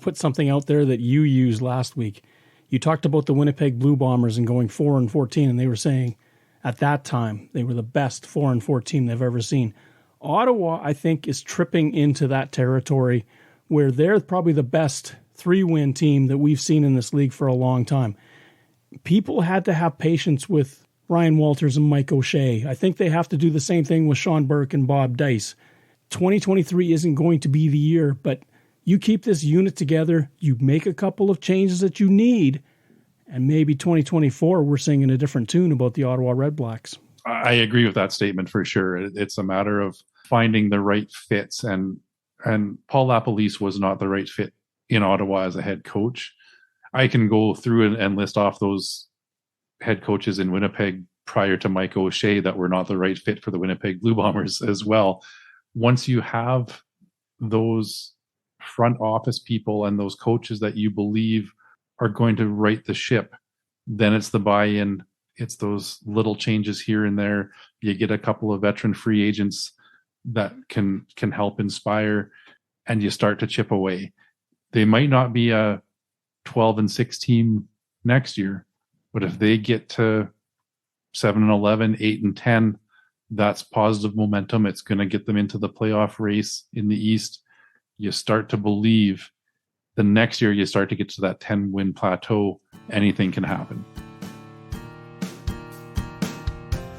put something out there that you used last week. You talked about the Winnipeg Blue Bombers and going 4-14, and they were saying at that time they were the best 4-4 team they've ever seen. Ottawa, I think, is tripping into that territory where they're probably the best 3-win team that we've seen in this league for a long time. People had to have patience with Ryan Walters and Mike O'Shea. I think they have to do the same thing with Sean Burke and Bob Dice. 2023 isn't going to be the year, but you keep this unit together, you make a couple of changes that you need, and maybe 2024 we're singing a different tune about the Ottawa Red Blacks. I agree with that statement for sure. It's a matter of finding the right fits, and Paul LaPolice was not the right fit in Ottawa as a head coach. I can go through and list off those head coaches in Winnipeg prior to Mike O'Shea that were not the right fit for the Winnipeg Blue Bombers as well. Once you have those front office people and those coaches that you believe are going to right the ship, then it's the buy-in. It's those little changes here and there. You get a couple of veteran free agents that can help inspire, and you start to chip away. They might not be a 12-6 team next year, but if they get to 7-11, 8-10, that's positive momentum. It's going to get them into the playoff race in the East. You start to believe the next year you start to get to that 10-win plateau, anything can happen.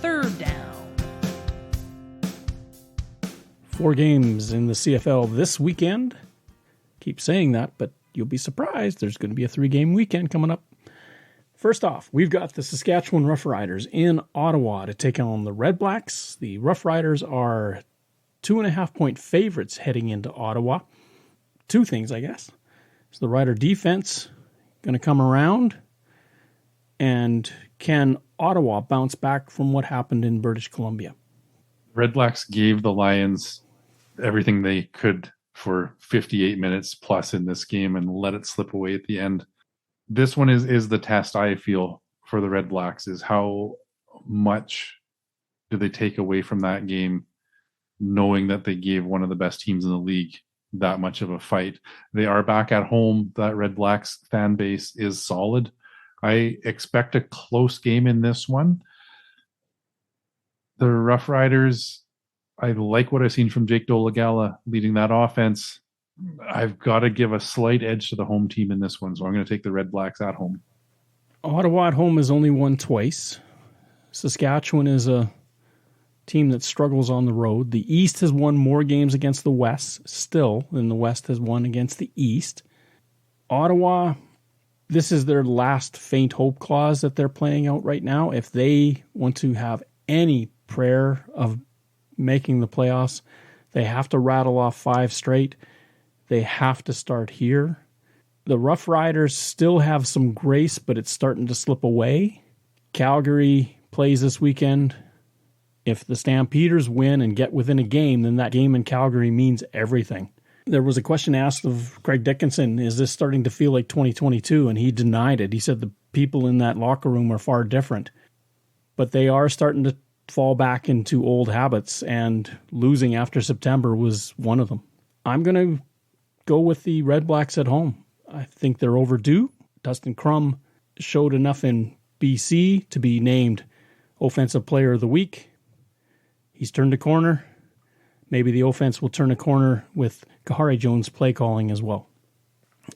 Third down. 4 games in the CFL this weekend. Keep saying that, but you'll be surprised. There's going to be a 3-game weekend coming up. First off, we've got the Saskatchewan Roughriders in Ottawa to take on the Red Blacks. The Roughriders are 2.5-point favorites heading into Ottawa. 2 things, I guess. Is the Rider defense going to come around? And can Ottawa bounce back from what happened in British Columbia? Red Blacks gave the Lions everything they could for 58 minutes plus in this game and let it slip away at the end. This one is the test, I feel, for the Red Blacks, is how much do they take away from that game, knowing that they gave one of the best teams in the league that much of a fight. They are back at home. That Red Blacks fan base is solid. I expect a close game in this one. The Rough Riders, I like what I've seen from Jake Dolegala leading that offense. I've got to give a slight edge to the home team in this one, so I'm going to take the Red Blacks at home. Ottawa at home has only won twice. Saskatchewan is a team that struggles on the road. The East has won more games against the West still than the West has won against the East. Ottawa, this is their last faint hope clause that they're playing out right now. If they want to have any prayer of making the playoffs, they have to rattle off 5 straight. They have to start here. The Rough Riders still have some grace, but it's starting to slip away. Calgary plays this weekend If the Stampeders win and get within a game, then that game in Calgary means everything. There was a question asked of Craig Dickinson, is this starting to feel like 2022? And he denied it. He said the people in that locker room are far different. But they are starting to fall back into old habits, and losing after September was one of them. I'm going to go with the Red Blacks at home. I think they're overdue. Dustin Crum showed enough in BC to be named Offensive Player of the Week. He's turned a corner. Maybe the offense will turn a corner with Kahari Jones' play calling as well.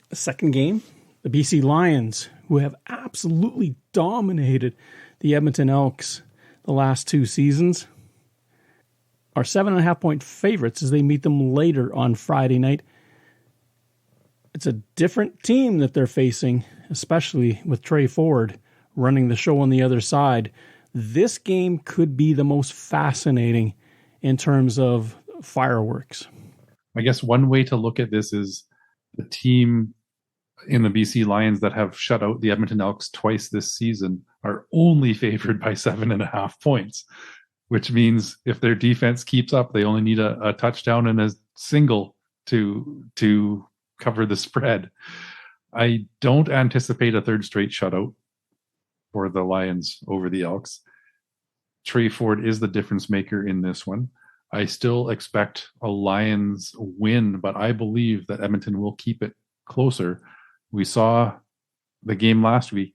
The second game, the BC Lions, who have absolutely dominated the Edmonton Elks the last 2 seasons, are 7.5-point favorites as they meet them later on Friday night. It's a different team that they're facing, especially with Trey Ford running the show on the other side. This game could be the most fascinating in terms of fireworks. I guess one way to look at this is the team in the BC Lions that have shut out the Edmonton Elks twice this season are only favored by 7.5 points, which means if their defense keeps up, they only need a touchdown and a single to cover the spread. I don't anticipate a third straight shutout for the Lions over the Elks. Trey Ford is the difference maker in this one. I still expect a Lions win, but I believe that Edmonton will keep it closer. We saw the game last week.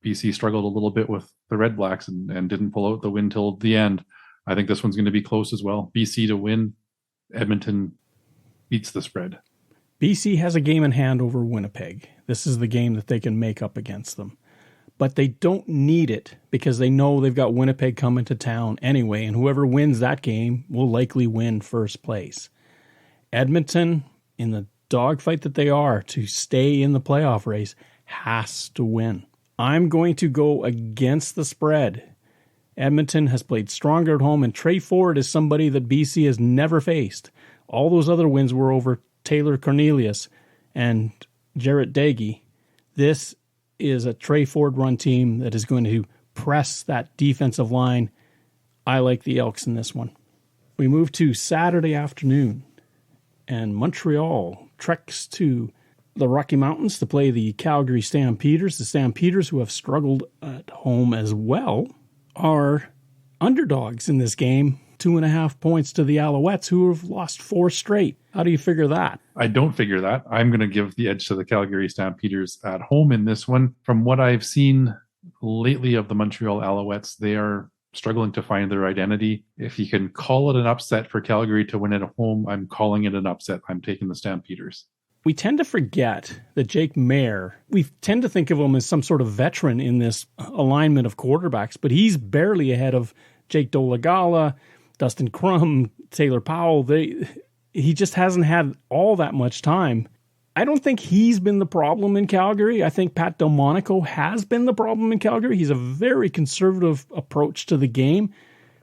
BC struggled a little bit with the Red Blacks and didn't pull out the win till the end. I think this one's going to be close as well. BC to win, Edmonton beats the spread. BC has a game in hand over Winnipeg. This is the game that they can make up against them. But they don't need it because they know they've got Winnipeg coming to town anyway, and whoever wins that game will likely win first place. Edmonton, in the dogfight that they are to stay in the playoff race, has to win. I'm going to go against the spread. Edmonton has played stronger at home, and Trey Ford is somebody that BC has never faced. All those other wins were over Taylor Cornelius and Jarrett Daggy. This is a Trey Ford run team that is going to press that defensive line. I like the Elks in this one. We move to Saturday afternoon, and Montreal treks to the Rocky Mountains to play the Calgary Stampeders. The Stampeders, who have struggled at home as well, are underdogs in this game. 2.5 points to the Alouettes, who have lost 4 straight. How do you figure that? I don't figure that. I'm going to give the edge to the Calgary Stampeders at home in this one. From what I've seen lately of the Montreal Alouettes, they are struggling to find their identity. If you can call it an upset for Calgary to win at home, I'm calling it an upset. I'm taking the Stampeders. We tend to forget that Jake Mayer, we tend to think of him as some sort of veteran in this alignment of quarterbacks, but he's barely ahead of Jake Dolegala, Dustin Crum, Taylor Powell. He just hasn't had all that much time. I don't think he's been the problem in Calgary. I think Pat Delmonico has been the problem in Calgary. He's a very conservative approach to the game.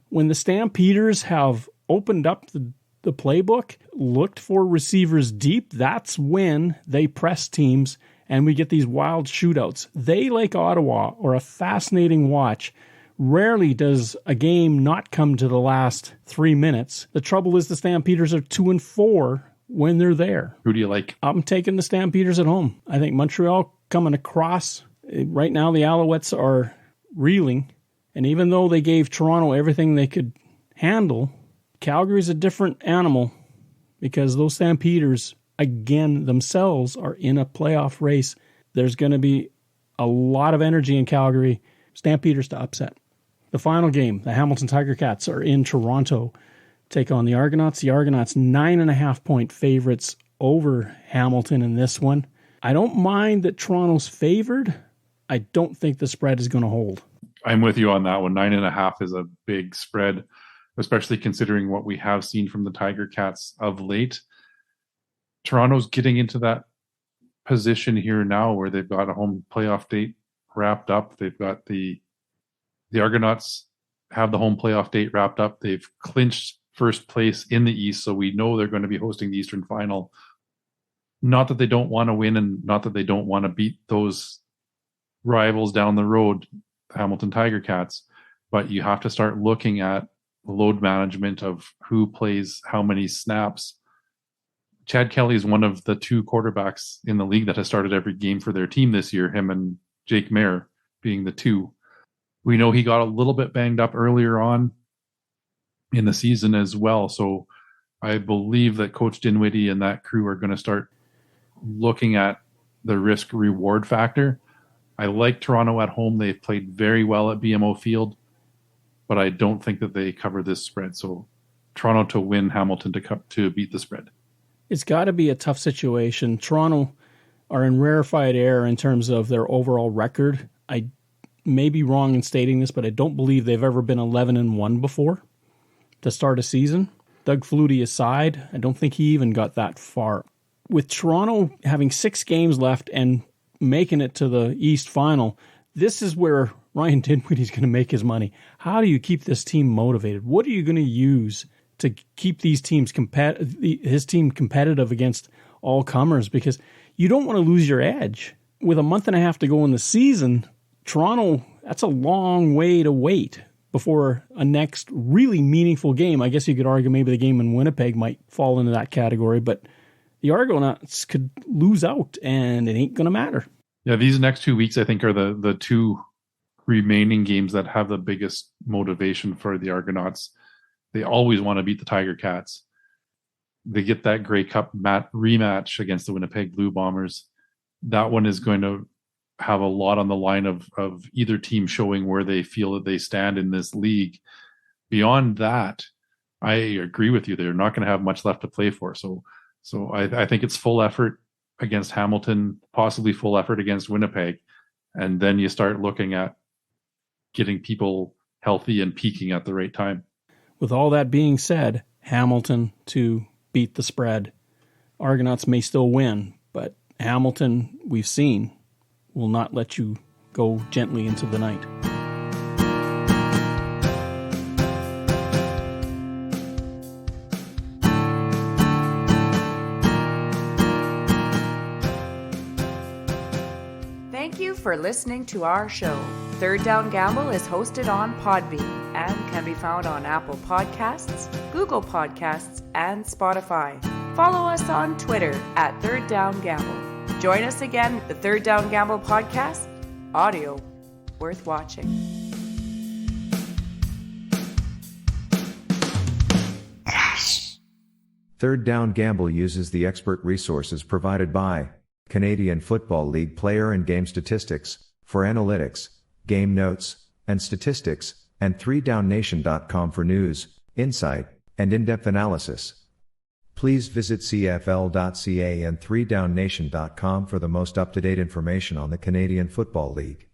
When the Stampeders have opened up the playbook, looked for receivers deep, that's when they press teams and we get these wild shootouts. They, like Ottawa, are a fascinating watch. Rarely does a game not come to the last 3 minutes. The trouble is the Stampeders are 2-4 when they're there. Who do you like? I'm taking the Stampeders at home. I think Montreal coming across. Right now the Alouettes are reeling. And even though they gave Toronto everything they could handle, Calgary's a different animal because those Stampeders, again, themselves are in a playoff race. There's going to be a lot of energy in Calgary. Stampeders to upset. The final game, the Hamilton Tiger Cats are in Toronto, take on the Argonauts. The Argonauts 9.5-point favorites over Hamilton in this one. I don't mind that Toronto's favored. I don't think the spread is going to hold. I'm with you on that one. 9.5 is a big spread, especially considering what we have seen from the Tiger Cats of late. Toronto's getting into that position here now where they've got a home playoff date wrapped up. They've got the Argonauts have the home playoff date wrapped up. They've clinched first place in the East, so we know they're going to be hosting the Eastern Final. Not that they don't want to win and not that they don't want to beat those rivals down the road, Hamilton Tiger Cats, but you have to start looking at load management of who plays how many snaps. Chad Kelly is one of the 2 quarterbacks in the league that has started every game for their team this year, him and Jake Mayer being the 2. We know he got a little bit banged up earlier on in the season as well. So I believe that Coach Dinwiddie and that crew are going to start looking at the risk reward factor. I like Toronto at home. They've played very well at BMO Field, but I don't think that they cover this spread. So Toronto to win, Hamilton to beat the spread. It's got to be a tough situation. Toronto are in rarefied air in terms of their overall record. I may be wrong in stating this, but I don't believe they've ever been 11-1 before to start a season. Doug Flutie aside, I don't think he even got that far. With Toronto having 6 games left and making it to the East Final, this is where Ryan Dinwiddie's going to make his money. How do you keep this team motivated? What are you going to use to keep these teams his team competitive against all comers? Because you don't want to lose your edge. With a month and a half to go in the season, Toronto, that's a long way to wait before a next really meaningful game. I guess you could argue maybe the game in Winnipeg might fall into that category, but the Argonauts could lose out and it ain't going to matter. Yeah, these next 2 weeks, I think, are the 2 remaining games that have the biggest motivation for the Argonauts. They always want to beat the Tiger Cats. They get that Grey Cup rematch against the Winnipeg Blue Bombers. That one is going to have a lot on the line of either team showing where they feel that they stand in this league. Beyond that, I agree with you. They're not going to have much left to play for. So I think it's full effort against Hamilton, possibly full effort against Winnipeg. And then you start looking at getting people healthy and peaking at the right time. With all that being said, Hamilton to beat the spread. Argonauts may still win, but Hamilton, we've seen, will not let you go gently into the night. Thank you for listening to our show. Third Down Gamble is hosted on Podbean and can be found on Apple Podcasts, Google Podcasts, and Spotify. Follow us on Twitter at Third Down Gamble. Join us again at the Third Down Gamble podcast. Audio worth watching. Third Down Gamble uses the expert resources provided by Canadian Football League player and game statistics for analytics, game notes, and statistics, and 3downnation.com for news, insight, and in-depth analysis. Please visit cfl.ca and 3downnation.com for the most up-to-date information on the Canadian Football League.